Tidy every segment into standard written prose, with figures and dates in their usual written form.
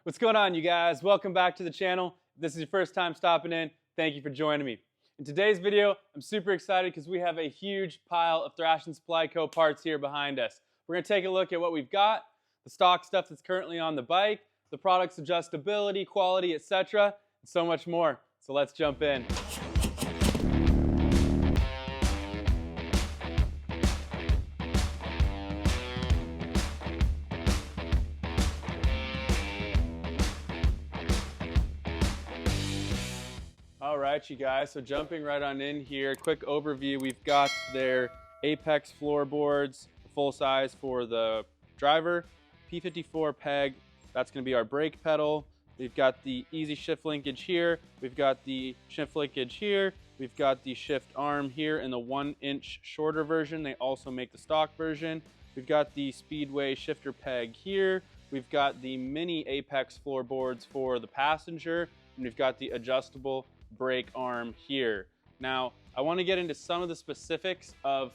What's going on, you guys? Welcome back to the channel. If this is your first time stopping in, thank you for joining me. In today's video, I'm super excited because we have a huge pile of Thrashin Supply Co. parts here behind us. We're going to take a look at what we've got, the stock stuff that's currently on the bike, the product's adjustability, quality, etc., and so much more. So let's jump in. All right, you guys, so jumping right on in here, quick overview. We've got their Apex floorboards, full size for the driver, P54 peg, that's gonna be our brake pedal. We've got the easy shift linkage here. We've got the shift linkage here. We've got the shift arm here in the 1 inch shorter version. They also make the stock version. We've got the Speedway shifter peg here. We've got the mini Apex floorboards for the passenger, and we've got the adjustable brake arm here. Now, I want to get into some of the specifics of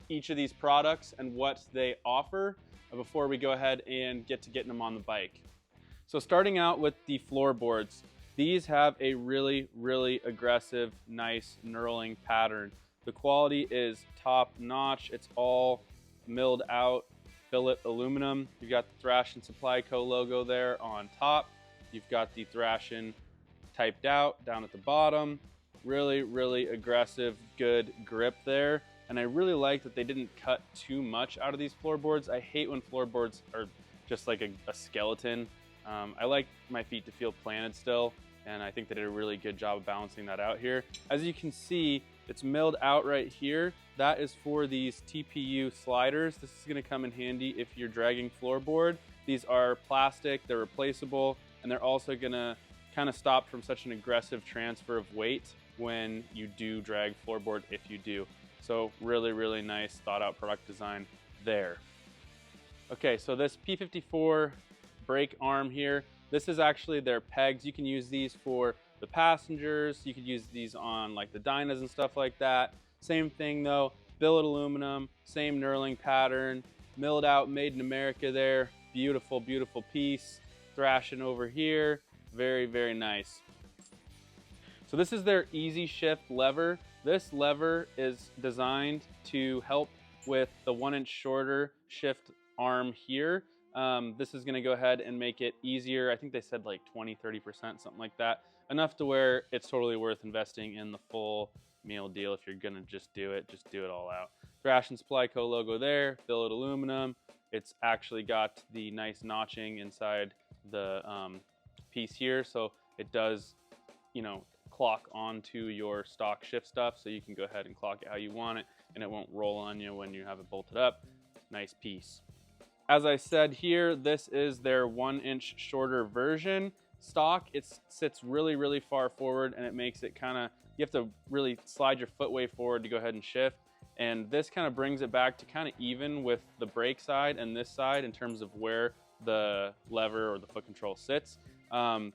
each of these products and what they offer before we go ahead and get to getting them on the bike. So starting out with the floorboards, these have a really, really aggressive, nice knurling pattern. The quality is top notch. It's all milled out billet aluminum. You've got the Thrashin Supply Co. logo there on top. You've got the Thrashin typed out down at the bottom. Really, really aggressive, good grip there. And I really like that they didn't cut too much out of these floorboards. I hate when floorboards are just like a skeleton. I like my feet to feel planted still, and I think they did a really good job of balancing that out here. As you can see, it's milled out right here. That is for these TPU sliders. This is gonna come in handy if you're dragging floorboard. These are plastic, they're replaceable, and they're also gonna kind of stop from such an aggressive transfer of weight when you do drag floorboard, if you do. So really, really nice thought out product design there. Okay, so this P54 brake arm here, this is actually their pegs. You can use these for the passengers. You could use these on like the dynas and stuff like that. Same thing though, billet aluminum, same knurling pattern, milled out, made in America there. Beautiful, beautiful piece. Thrashin over here. Very, very nice. So this is their easy shift lever. This lever is designed to help with the 1 inch shorter shift arm here. This is gonna go ahead and make it easier. I think they said like 20–30%, something like that. Enough to where it's totally worth investing in the full meal deal. If you're gonna just do it all out. Thrashin Supply Co. logo there, billet aluminum. It's actually got the nice notching inside the piece here, so it does, you know, clock onto your stock shift stuff, so you can go ahead and clock it how you want it, and it won't roll on you when you have it bolted up. Nice piece. As I said here, this is their 1 inch shorter version. Stock, it sits really, really far forward, and it makes it kind of, you have to really slide your foot way forward to go ahead and shift, and this kind of brings it back to kind of even with the brake side and this side in terms of where the lever or the foot control sits.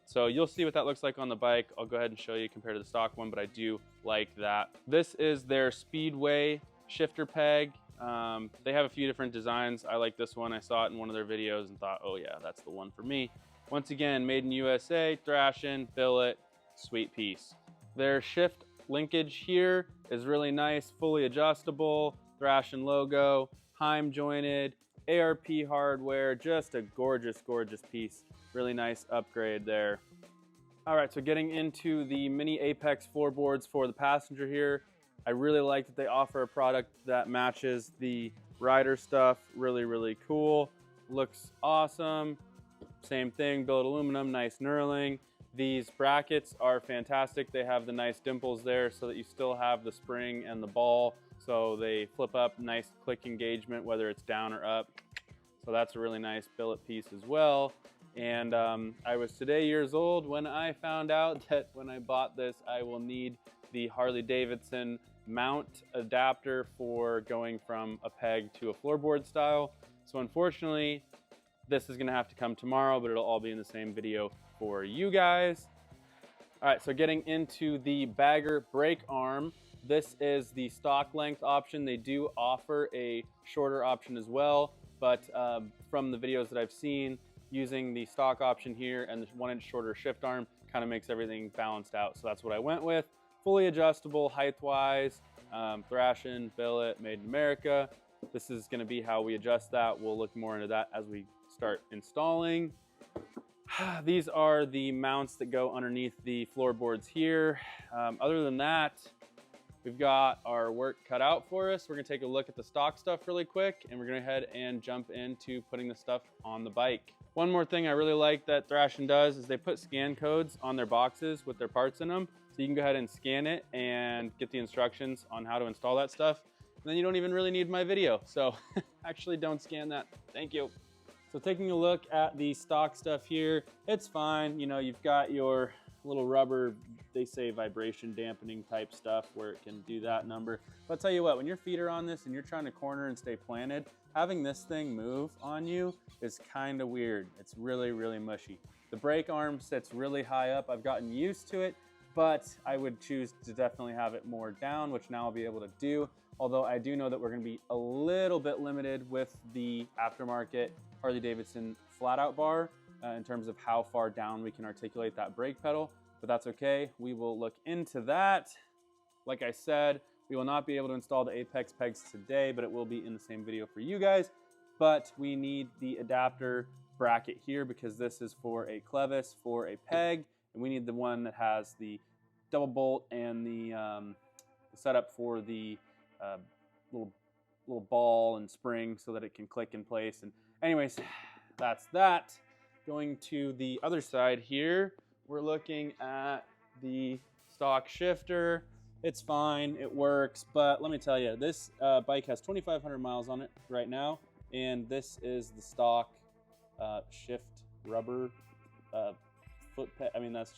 So you'll see what that looks like on the bike. I'll go ahead and show you compared to the stock one, but I do like that. This is their Speedway shifter peg. They have a few different designs. I like this one. I saw it in one of their videos and thought, oh yeah, that's the one for me. Once again, made in USA, Thrashin, billet, sweet piece. Their shift linkage here is really nice, fully adjustable, Thrashin logo, Heim jointed, ARP hardware, just a gorgeous, gorgeous piece. Really nice upgrade there. All right, so getting into the mini Apex floorboards for the passenger here. I really like that they offer a product that matches the rider stuff. Really, really cool. Looks awesome. Same thing, billet aluminum, nice knurling. These brackets are fantastic. They have the nice dimples there so that you still have the spring and the ball. So they flip up, nice click engagement, whether it's down or up. So that's a really nice billet piece as well. And I was today years old when I found out that when I bought this, I will need the Harley Davidson mount adapter for going from a peg to a floorboard style. So unfortunately, this is gonna have to come tomorrow, but it'll all be in the same video for you guys. All right, so getting into the bagger brake arm. This is the stock length option. They do offer a shorter option as well, but from the videos that I've seen, using the stock option here and the 1-inch shorter shift arm kind of makes everything balanced out. So that's what I went with. Fully adjustable height-wise, Thrashin, billet, made in America. This is gonna be how we adjust that. We'll look more into that as we start installing. These are the mounts that go underneath the floorboards here. Other than that, we've got our work cut out for us. We're gonna take a look at the stock stuff really quick, and we're gonna head and jump into putting the stuff on the bike. One more thing I really like that Thrashin does is they put scan codes on their boxes with their parts in them. So you can go ahead and scan it and get the instructions on how to install that stuff. And then you don't even really need my video. So actually don't scan that, thank you. So taking a look at the stock stuff here, it's fine. You know, you've got your little rubber, they say vibration dampening type stuff where it can do that number. But I'll tell you what, when your feet are on this and you're trying to corner and stay planted, having this thing move on you is kind of weird. It's really, really mushy. The brake arm sits really high up. I've gotten used to it, but I would choose to definitely have it more down, which now I'll be able to do. Although I do know that we're gonna be a little bit limited with the aftermarket Harley Davidson flat out bar in terms of how far down we can articulate that brake pedal, but that's okay. We will look into that. Like I said, we will not be able to install the apex pegs today, but it will be in the same video for you guys. But we need the adapter bracket here because this is for a clevis for a peg, and we need the one that has the double bolt and the setup for the little ball and spring so that it can click in place. And anyways, that's that. Going to the other side here, we're looking at the stock shifter. It's fine, it works, but let me tell you, this bike has 2,500 miles on it right now, and this is the stock shift rubber foot peg. I mean, that's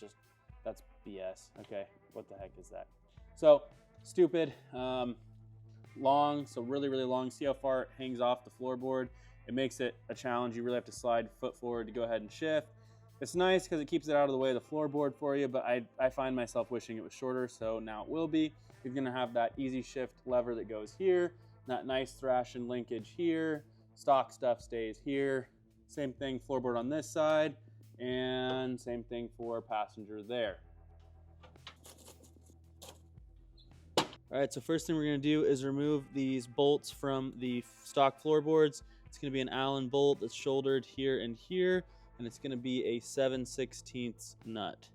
BS. Okay, what the heck is that? So, stupid, long, so really, really long. See how far it hangs off the floorboard? It makes it a challenge. You really have to slide foot forward to go ahead and shift. It's nice because it keeps it out of the way of the floorboard for you, but I find myself wishing it was shorter, so now it will be. You're gonna have that easy shift lever that goes here, that nice Thrashin linkage here, stock stuff stays here. Same thing, floorboard on this side, and same thing for passenger there. All right, so first thing we're gonna do is remove these bolts from the stock floorboards. It's gonna be an Allen bolt that's shouldered here and here, and it's gonna be a 7/16 nut.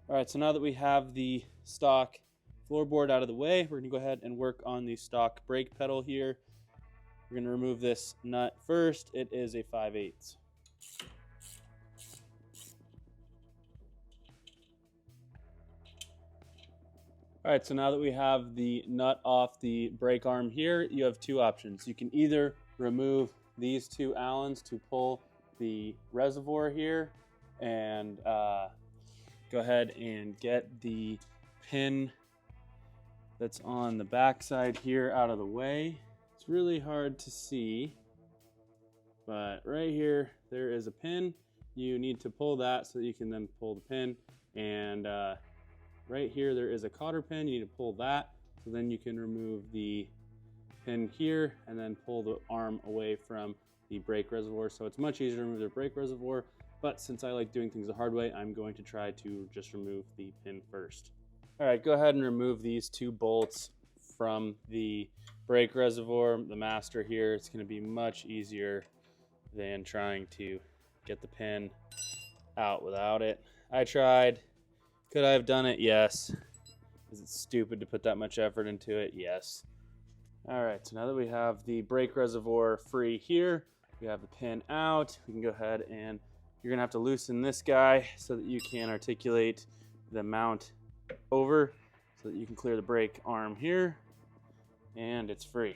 All right, so now that we have the stock floorboard out of the way, we're gonna go ahead and work on the stock brake pedal here. We're gonna remove this nut first. It is a 5/8. All right, so now that we have the nut off the brake arm here, you have two options. You can either remove these two Allens to pull the reservoir here and go ahead and get the pin that's on the back side here out of the way. It's really hard to see, but right here, there is a pin. You need to pull that so that you can then pull the pin, and right here, there is a cotter pin. You need to pull that, so then you can remove the pin here and then pull the arm away from the brake reservoir. So it's much easier to remove the brake reservoir, but since I like doing things the hard way, I'm going to try to just remove the pin first. All right, go ahead and remove these two bolts from the brake reservoir, the master here. It's gonna be much easier than trying to get the pin out without it. I tried. Could I have done it? Yes. Is it stupid to put that much effort into it? Yes. All right, so now that we have the brake reservoir free here, we have the pin out, we can go ahead and you're gonna have to loosen this guy so that you can articulate the mount over so that you can clear the brake arm here, and it's free.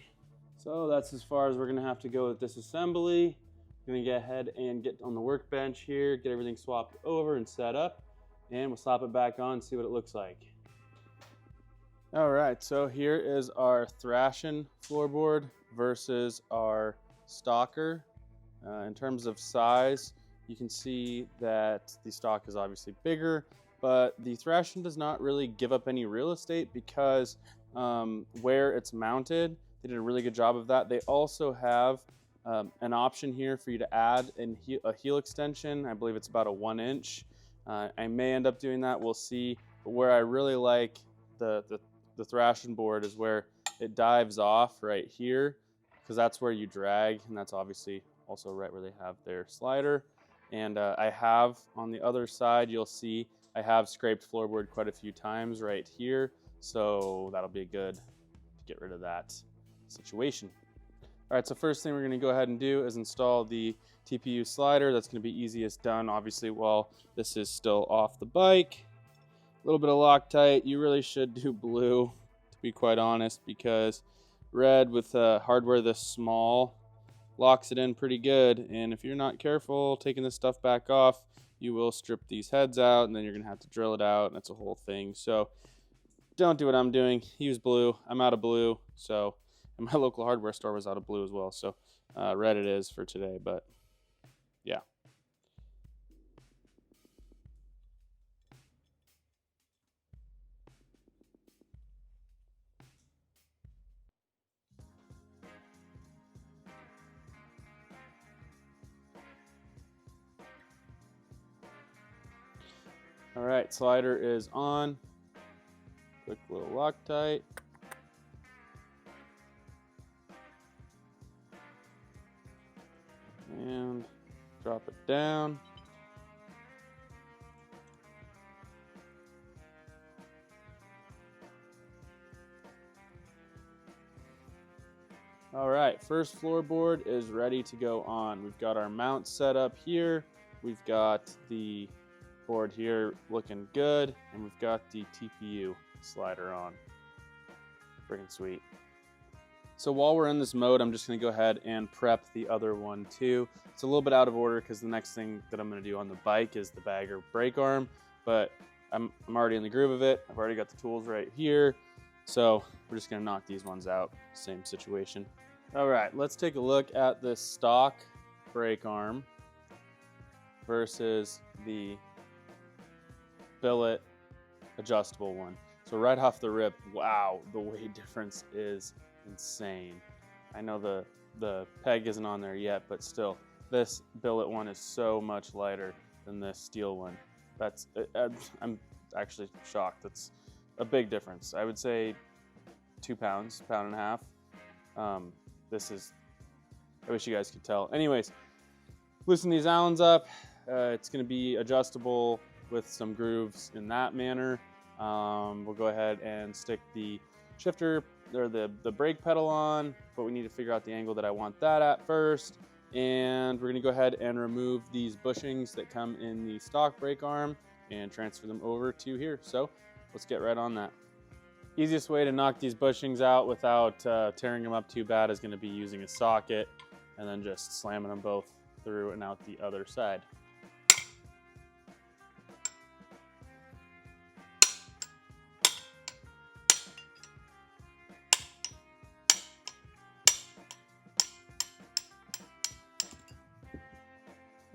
So that's as far as we're gonna have to go with this assembly. I'm gonna go ahead and get on the workbench here, get everything swapped over and set up, and we'll slap it back on and see what it looks like. All right, so here is our Thrashin floorboard versus our Stalker. In terms of size, you can see that the stock is obviously bigger, but the Thrashin does not really give up any real estate because where it's mounted, they did a really good job of that. They also have an option here for you to add a heel extension. I believe it's about a 1 inch. I may end up doing that, we'll see. But where I really like the Thrashin board is where it dives off right here, because that's where you drag, and that's obviously also right where they have their slider. And I have on the other side, you'll see I have scraped floorboard quite a few times right here, so that'll be good to get rid of that situation. All right, so first thing we're going to go ahead and do is install the TPU slider. That's going to be easiest done, obviously, while this is still off the bike. A little bit of Loctite. You really should do blue, to be quite honest, because red with hardware this small locks it in pretty good. And if you're not careful taking this stuff back off, you will strip these heads out, and then you're going to have to drill it out, and that's a whole thing. So don't do what I'm doing. Use blue. I'm out of blue, so... and my local hardware store was out of blue as well, so red it is for today, but yeah. All right, slider is on. Quick little Loctite. And drop it down. All right, first floorboard is ready to go on. We've got our mount set up here. We've got the board here looking good, and we've got the TPU slider on. Freaking sweet. So while we're in this mode, I'm just going to go ahead and prep the other one too. It's a little bit out of order because the next thing that I'm going to do on the bike is the bagger brake arm, but I'm already in the groove of it. I've already got the tools right here. So we're just going to knock these ones out. Same situation. All right, let's take a look at this stock brake arm versus the billet adjustable one. So right off the rip, wow, the weight difference is insane. I know the peg isn't on there yet, but still, this billet one is so much lighter than this steel one. I'm actually shocked. That's a big difference. I would say 2 pounds, pound and a half. I wish you guys could tell. Anyways, loosen these Allens up. It's going to be adjustable with some grooves in that manner. We'll go ahead and stick the shifter or the brake pedal on, but we need to figure out the angle that I want that at first. And we're going to go ahead and remove these bushings that come in the stock brake arm and transfer them over to here. So let's get right on that. Easiest way to knock these bushings out without tearing them up too bad is going to be using a socket and then just slamming them both through and out the other side.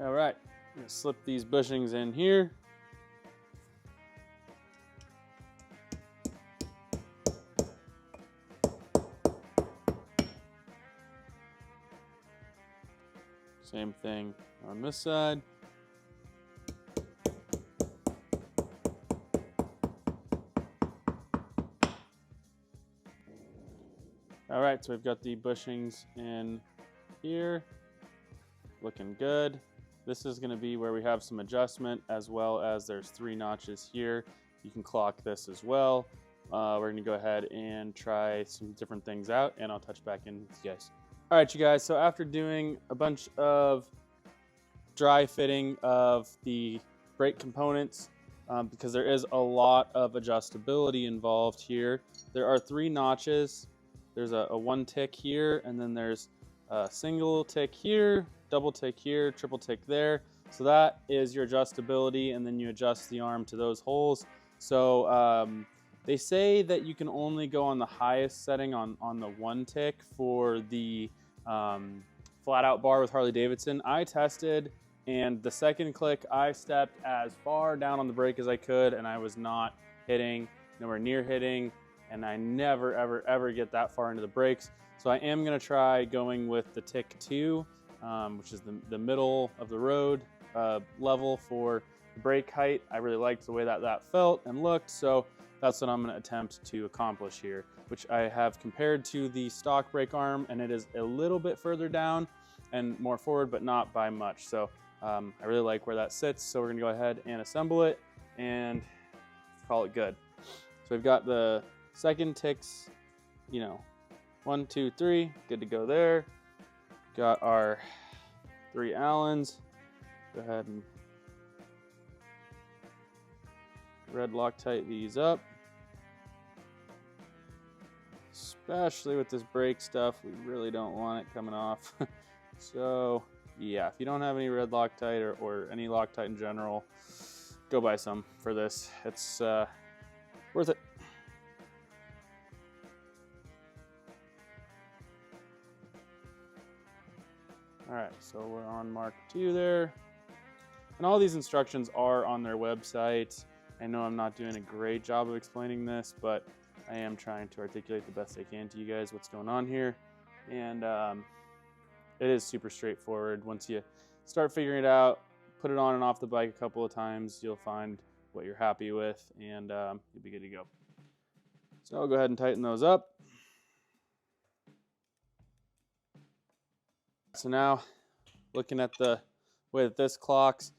All right, I'm gonna slip these bushings in here. Same thing on this side. All right, so we've got the bushings in here, looking good. This is going to be where we have some adjustment, as well as there's 3 notches here. You can clock this as well. We're going to go ahead and try some different things out, and I'll touch back in with you guys. All right, you guys, so after doing a bunch of dry fitting of the brake components, because there is a lot of adjustability involved here, there are 3 notches. There's a 1 tick here, and then there's a single tick here, double tick here, triple tick there. So that is your adjustability, and then you adjust the arm to those holes. So they say that you can only go on the highest setting on the 1 tick for the flat out bar with Harley Davidson. I tested And the second click, I stepped as far down on the brake as I could, and I was not hitting, nowhere near hitting, and I never, ever, ever get that far into the brakes. So I am gonna try going with the Tick 2, which is the middle of the road level for the brake height. I really liked the way that felt and looked, so that's what I'm gonna attempt to accomplish here, which I have compared to the stock brake arm, and it is a little bit further down and more forward, but not by much. So I really like where that sits, so we're gonna go ahead and assemble it and call it good. So we've got the second ticks, 1, 2, 3, good to go there. Got our 3 Allens. Go ahead and red Loctite these up. Especially with this brake stuff, we really don't want it coming off. So yeah, if you don't have any red Loctite or any Loctite in general, go buy some for this. It's worth it. All right, so we're on Mark 2 there. And all these instructions are on their website. I know I'm not doing a great job of explaining this, but I am trying to articulate the best I can to you guys what's going on here. And it is super straightforward. Once you start figuring it out, put it on and off the bike a couple of times, you'll find what you're happy with, and you'll be good to go. So I'll go ahead and tighten those up. So now, looking at the way that this clocks,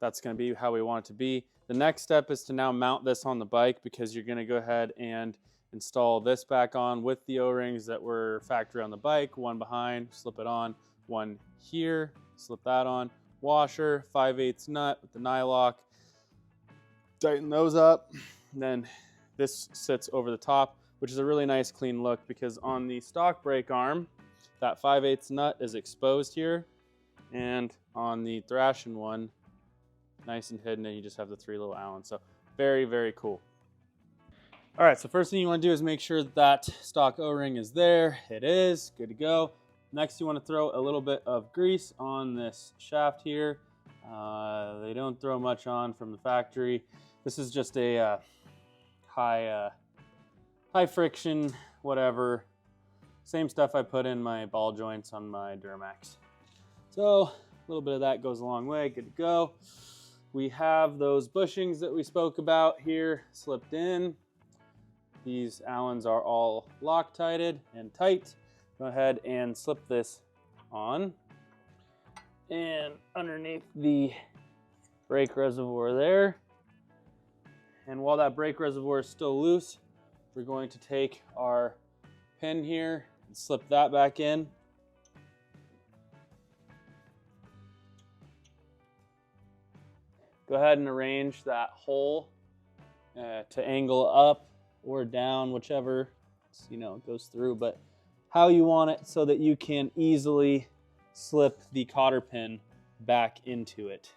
that's going to be how we want it to be. The next step is to now mount this on the bike, because you're going to go ahead and install this back on with the O-rings that were factory on the bike. One behind, slip it on. One here, slip that on. Washer, 5/8 nut with the nylock. Tighten those up. And then this sits over the top, which is a really nice clean look, because on the stock brake arm, that 5/8 nut is exposed here. And on the Thrashin one, nice and hidden, and you just have the 3 little Allens. So very, very cool. All right, so first thing you want to do is make sure that stock O-ring is there. It is, good to go. Next, you want to throw a little bit of grease on this shaft here. They don't throw much on from the factory. This is just a high friction, whatever. Same stuff I put in my ball joints on my Duramax. So a little bit of that goes a long way, good to go. We have those bushings that we spoke about here slipped in. These Allens are all Loctited and tight. Go ahead and slip this on. And underneath the brake reservoir there. And while that brake reservoir is still loose, we're going to take our pin here and slip that back in. Go ahead and arrange that hole to angle up or down, whichever it goes through, but how you want it so that you can easily slip the cotter pin back into it.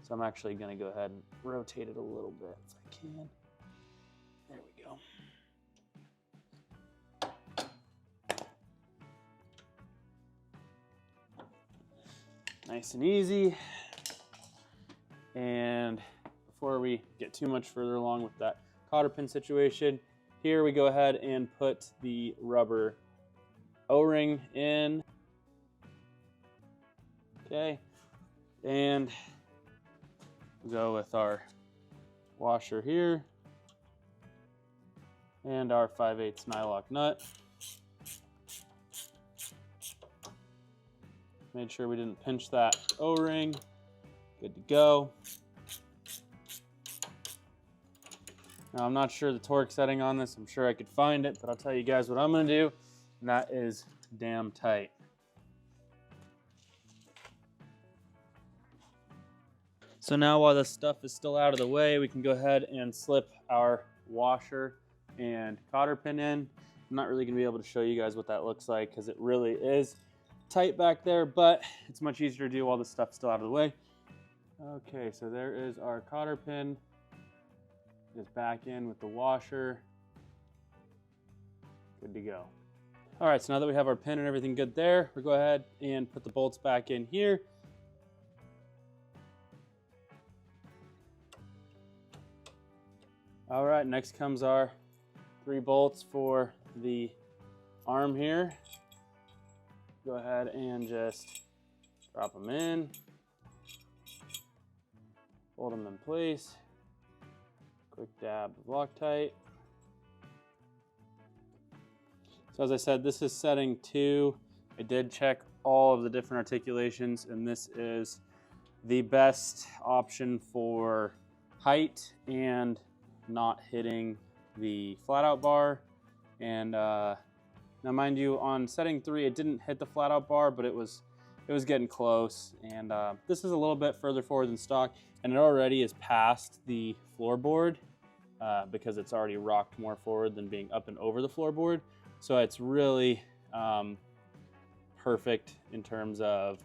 So I'm actually going to go ahead and rotate it a little bit if I can. There we go. Nice and easy. And before we get too much further along with that cotter pin situation, here we go ahead and put the rubber O-ring in. Okay, and we'll go with our washer here and our 5/8 nylock nut. Made sure we didn't pinch that O-ring. Good to go. Now, I'm not sure the torque setting on this. I'm sure I could find it, but I'll tell you guys what I'm going to do, and that is damn tight. So now, while this stuff is still out of the way, we can go ahead and slip our washer and cotter pin in. I'm not really going to be able to show you guys what that looks like, because it really is tight back there, but it's much easier to do while this stuff's still out of the way. Okay, so there is our cotter pin. Just back in with the washer. Good to go. All right, so now that we have our pin and everything good there, we'll go ahead and put the bolts back in here. All right, next comes our 3 bolts for the arm here. Go ahead and just drop them in, hold them in place, quick dab of Loctite. So as I said, this is setting 2. I did check all of the different articulations, and this is the best option for height and not hitting the flat out bar. And now mind you, on setting 3, it didn't hit the flat out bar, but it was getting close. And this is a little bit further forward than stock, and it already is past the floorboard because it's already rocked more forward than being up and over the floorboard. So it's really perfect in terms of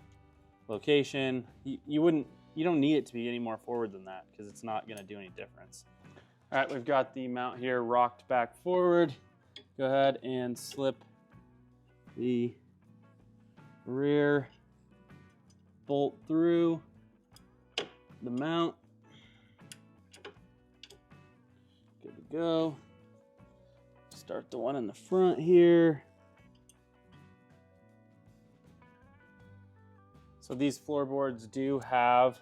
location. You don't need it to be any more forward than that because it's not going to do any difference. All right, we've got the mount here rocked back forward. Go ahead and slip the rear bolt through the mount. Good to go. Start the one in the front here. So these floorboards do have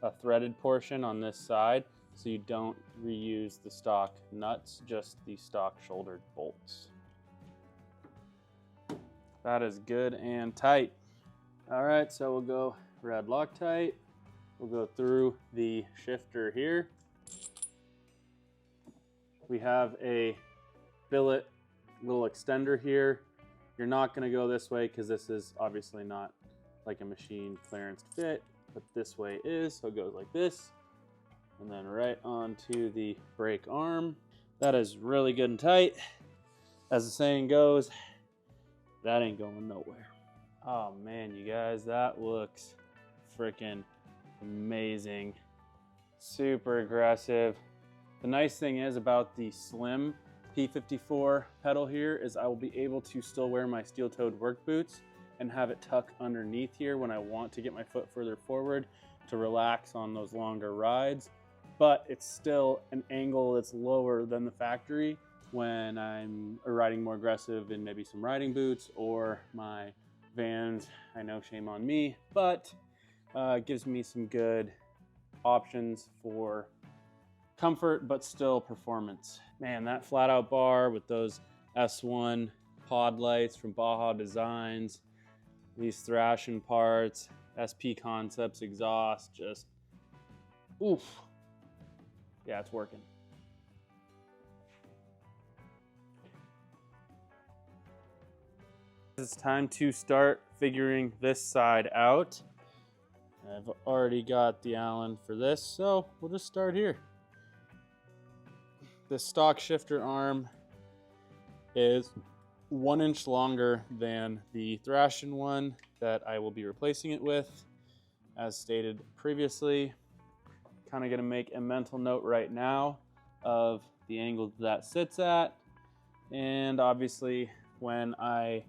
a threaded portion on this side, so you don't reuse the stock nuts, just the stock shouldered bolts. That is good and tight. All right, so we'll go red Loctite. We'll go through the shifter here. We have a billet little extender here. You're not going to go this way because this is obviously not like a machine clearance fit, but this way is, so it goes like this, and then right onto the brake arm. That is really good and tight. As the saying goes, that ain't going nowhere. Oh man, you guys, that looks freaking amazing. Super aggressive. The nice thing is about the slim P54 pedal here is I will be able to still wear my steel-toed work boots and have it tuck underneath here when I want to get my foot further forward to relax on those longer rides. But it's still an angle that's lower than the factory when I'm riding more aggressive in maybe some riding boots or my Vans. I know, shame on me, but it gives me some good options for comfort, but still performance. Man, that flat out bar with those S1 pod lights from Baja Designs, these Thrashin parts, SP Concepts exhaust, just oof. Yeah, it's working. It's time to start figuring this side out. I've already got the Allen for this, so we'll just start here. The stock shifter arm is 1 inch longer than the Thrashin one that I will be replacing it with. As stated previously, kind of going to make a mental note right now of the angle that sits at, and obviously when I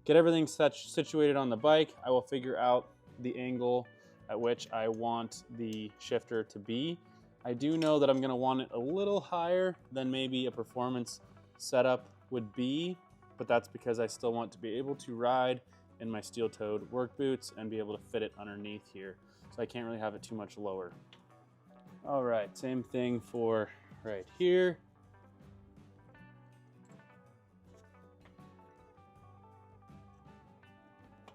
get everything situated on the bike, I will figure out the angle at which I want the shifter to be. I do know that I'm going to want it a little higher than maybe a performance setup would be, but that's because I still want to be able to ride in my steel-toed work boots and be able to fit it underneath here. So I can't really have it too much lower. All right, same thing for right here.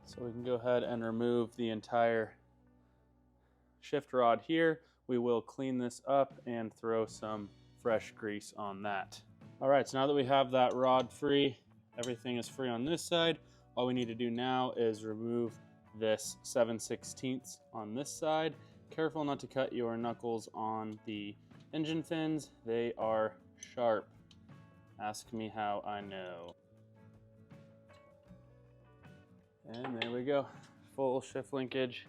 So we can go ahead and remove the entire shift rod here. We will clean this up and throw some fresh grease on that. All right, so now that we have that rod free, everything is free on this side. All we need to do now is remove this 7/16 on this side. Careful not to cut your knuckles on the engine fins. They are sharp. Ask me how I know. And there we go. Full shift linkage.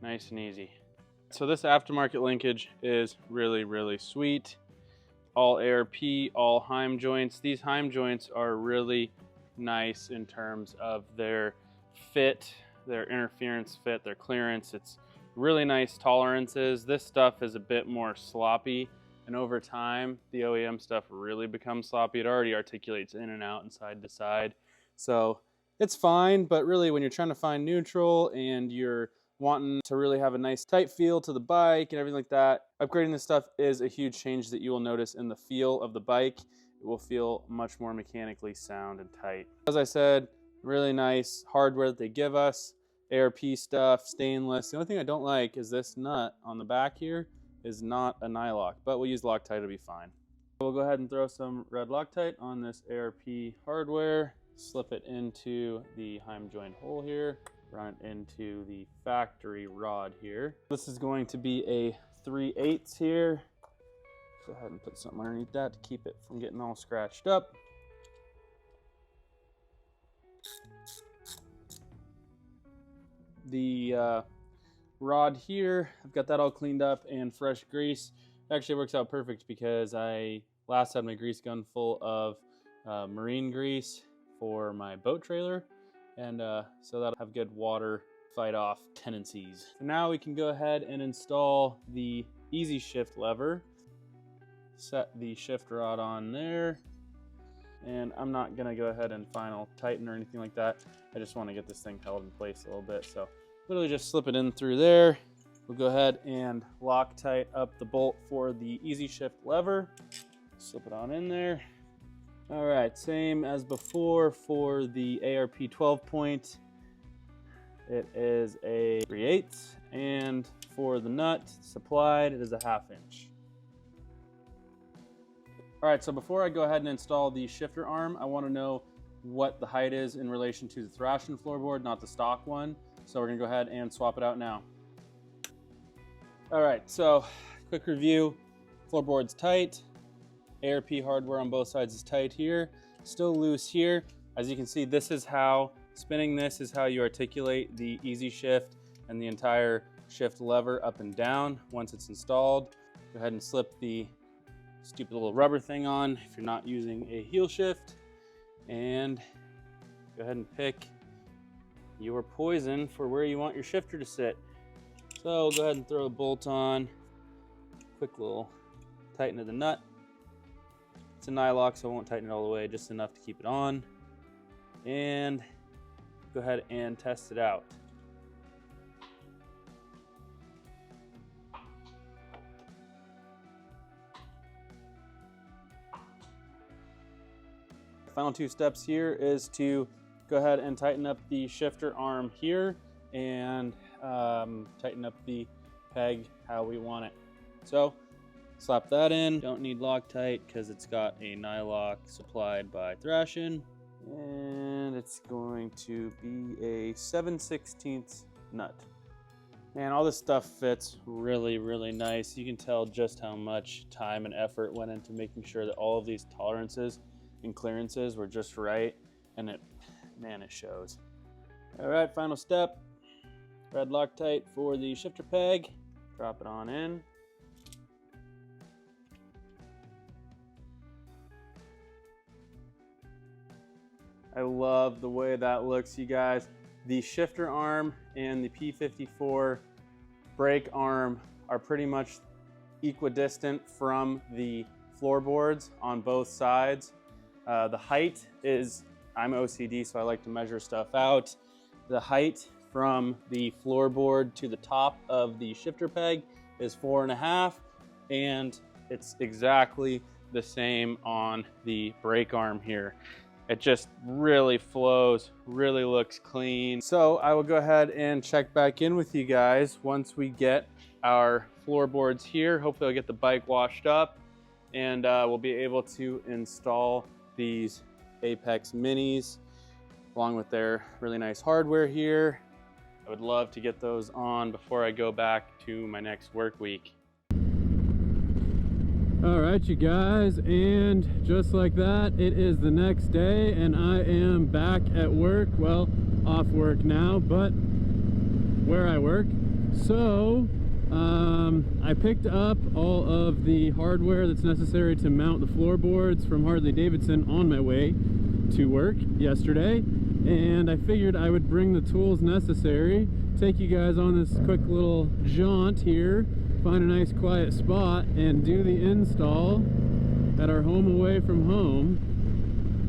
Nice and easy. So this aftermarket linkage is really, really sweet. All ARP, all Heim joints. These Heim joints are really nice in terms of their fit, their interference fit, their clearance. It's really nice tolerances. This stuff is a bit more sloppy And over time, the OEM stuff really becomes sloppy. It already articulates in and out and side to side. So it's fine, but really when you're trying to find neutral and you're wanting to really have a nice tight feel to the bike and everything like that, upgrading this stuff is a huge change that you will notice in the feel of the bike. It will feel much more mechanically sound and tight. As I said, really nice hardware that they give us, ARP stuff, stainless. The only thing I don't like is this nut on the back here is not a nylock, but we'll use Loctite, it'll be fine. We'll go ahead and throw some red Loctite on this ARP hardware, slip it into the Heim joint hole here, run it into the factory rod here. This is going to be a 3/8 here. Go ahead and put something underneath that to keep it from getting all scratched up. The rod here, I've got that all cleaned up and fresh grease. It actually works out perfect because I last had my grease gun full of marine grease for my boat trailer, and so that'll have good water fight off tendencies. So now we can go ahead and install the easy shift lever. Set the shift rod on there, and I'm not gonna go ahead and final tighten or anything like that. I just want to get this thing held in place a little bit, so literally just slip it in through there. We'll go ahead and Loctite up the bolt for the easy shift lever, slip it on in there. All right, same as before for the ARP 12 point. It is a 3/8, and for the nut supplied, it is a 1/2 inch. All right, so before I go ahead and install the shifter arm, I want to know what the height is in relation to the Thrashin floorboard, not the stock one. So we're gonna go ahead and swap it out now. All right, so quick review. Floorboard's tight. ARP hardware on both sides is tight here. Still loose here. As you can see, this is how, spinning this is how you articulate the easy shift and the entire shift lever up and down once it's installed. Go ahead and slip the stupid little rubber thing on if you're not using a heel shift, and go ahead and pick your poison for where you want your shifter to sit. So go ahead and throw a bolt on, quick little tighten of the nut. It's a nylock, so I won't tighten it all the way, just enough to keep it on, and go ahead and test it out. Final two steps here is to go ahead and tighten up the shifter arm here and tighten up the peg how we want it. So slap that in. Don't need Loctite because it's got a nylock supplied by Thrashin, and it's going to be a 7/16 nut. Man, all this stuff fits really, really nice. You can tell just how much time and effort went into making sure that all of these tolerances and clearances were just right, and it shows. All right, final step. Red Loctite for the shifter peg. Drop it on in. I love the way that looks, you guys. The shifter arm and the P54 brake arm are pretty much equidistant from the floorboards on both sides. The height is, I'm OCD, so I like to measure stuff out. The height from the floorboard to the top of the shifter peg is 4.5, and it's exactly the same on the brake arm here. It just really flows, really looks clean. So I will go ahead and check back in with you guys once we get our floorboards here. Hopefully I'll get the bike washed up, and we'll be able to install these Apex Minis along with their really nice hardware here. I would love to get those on before I go back to my next work week. All right, you guys, and just like that, it is the next day and I am back at work. Well, off work now, but where I work. So I picked up all of the hardware that's necessary to mount the floorboards from Harley Davidson on my way to work yesterday, and I figured I would bring the tools necessary, take you guys on this quick little jaunt here find a nice quiet spot and do the install at our home away from home.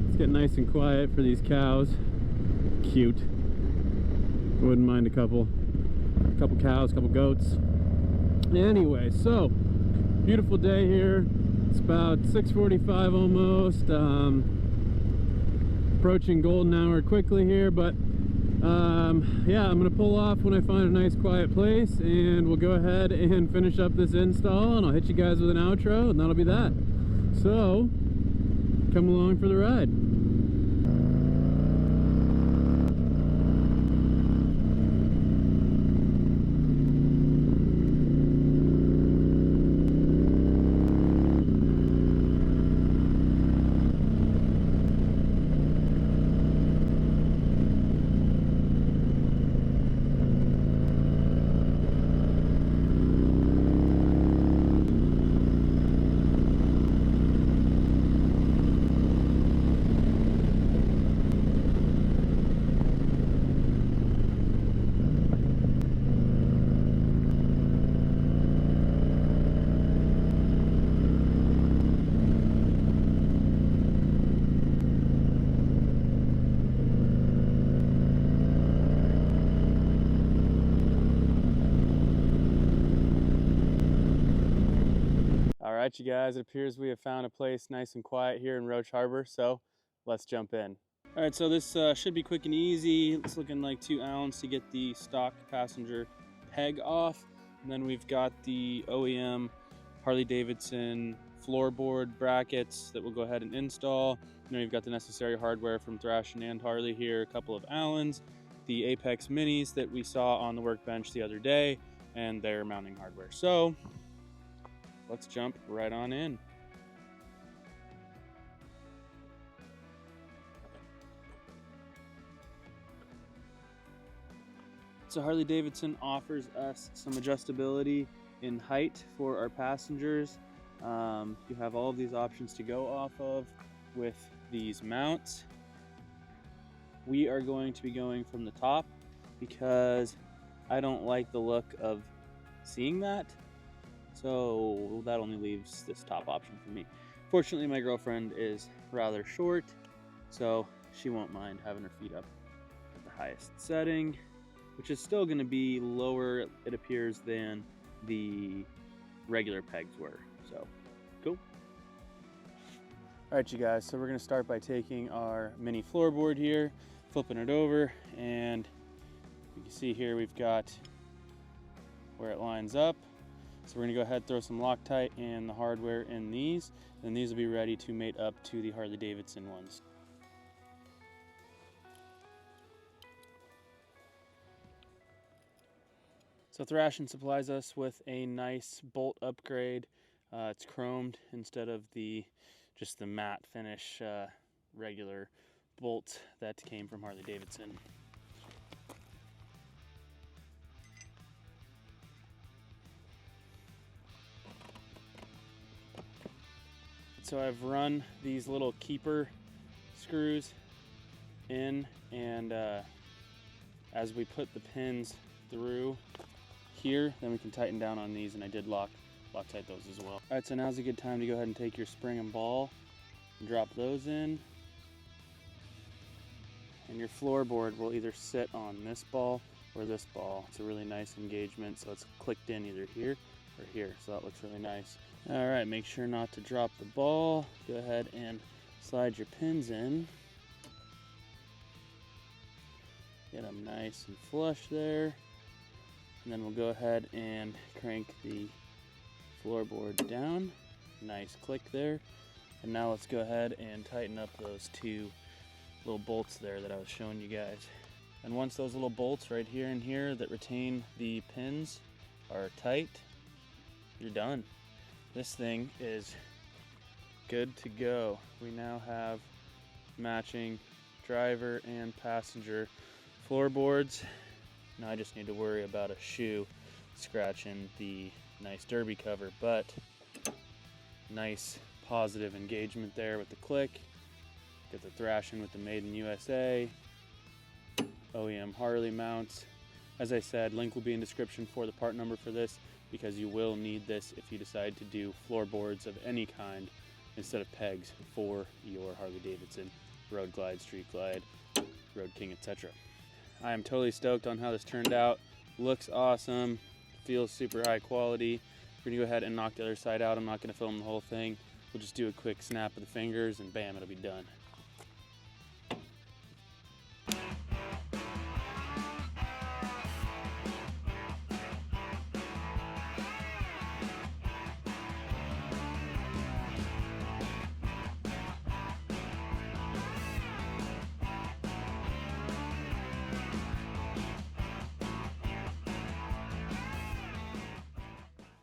Let's get nice and quiet for these cows. Cute. Wouldn't mind a couple cows, couple goats. Anyway, so beautiful day here. It's about 6:45 almost. Approaching golden hour quickly here, but yeah, I'm gonna pull off when I find a nice quiet place, and we'll go ahead and finish up this install, and I'll hit you guys with an outro, and that'll be that. So come along for the ride. Alright, you guys, it appears we have found a place nice and quiet here in Roach Harbor, so let's jump in. Alright, so this should be quick and easy. It's looking like 2 Allens to get the stock passenger peg off. And then we've got the OEM Harley Davidson floorboard brackets that we'll go ahead and install. You know, you've got the necessary hardware from Thrashin and Harley here, a couple of Allens, the Apex minis that we saw on the workbench the other day, and their mounting hardware. So let's jump right on in. So Harley Davidson offers us some adjustability in height for our passengers. You have all of these options to go off of with these mounts. We are going to be going from the top because I don't like the look of seeing that. So that only leaves this top option for me. Fortunately, my girlfriend is rather short, so she won't mind having her feet up at the highest setting, which is still going to be lower, it appears, than the regular pegs were. So, cool. All right, you guys, so we're going to start by taking our mini floorboard here, flipping it over, and you can see here we've got where it lines up. So we're gonna go ahead and throw some Loctite and the hardware in these, and these will be ready to mate up to the Harley Davidson ones. So Thrashin supplies us with a nice bolt upgrade. It's chromed instead of just the matte finish regular bolt that came from Harley Davidson. So I've run these little keeper screws in, and as we put the pins through here, then we can tighten down on these, and I did Loctite those as well. All right, so now's a good time to go ahead and take your spring and ball and drop those in. And your floorboard will either sit on this ball or this ball. It's a really nice engagement, so it's clicked in either here or here, so that looks really nice. All right, make sure not to drop the ball. Go ahead and slide your pins in. Get them nice and flush there. And then we'll go ahead and crank the floorboard down. Nice click there. And now let's go ahead and tighten up those 2 little bolts there that I was showing you guys. And once those little bolts right here and here that retain the pins are tight, you're done. This thing is good to go. We now have matching driver and passenger floorboards. Now I just need to worry about a shoe scratching the nice derby cover, but nice positive engagement there with the click. Get the Thrashin with the Made in USA, OEM Harley mounts. As I said, link will be in description for the part number for this. because you will need this if you decide to do floorboards of any kind instead of pegs for your Harley Davidson Road Glide, Street Glide, Road King, etc. I am totally stoked on how this turned out. Looks awesome, feels super high quality. We're gonna go ahead and knock the other side out. I'm not gonna film the whole thing. We'll just do a quick snap of the fingers and bam, it'll be done.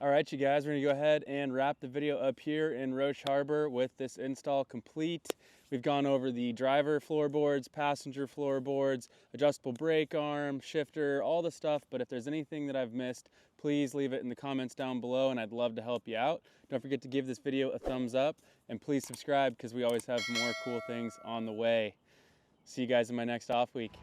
All right, you guys, we're gonna go ahead and wrap the video up here in Roche Harbor with this install complete. We've gone over the driver floorboards, passenger floorboards, adjustable brake arm, shifter, all the stuff, but if there's anything that I've missed, please leave it in the comments down below and I'd love to help you out. Don't forget to give this video a thumbs up and please subscribe because we always have more cool things on the way. See you guys in my next off week.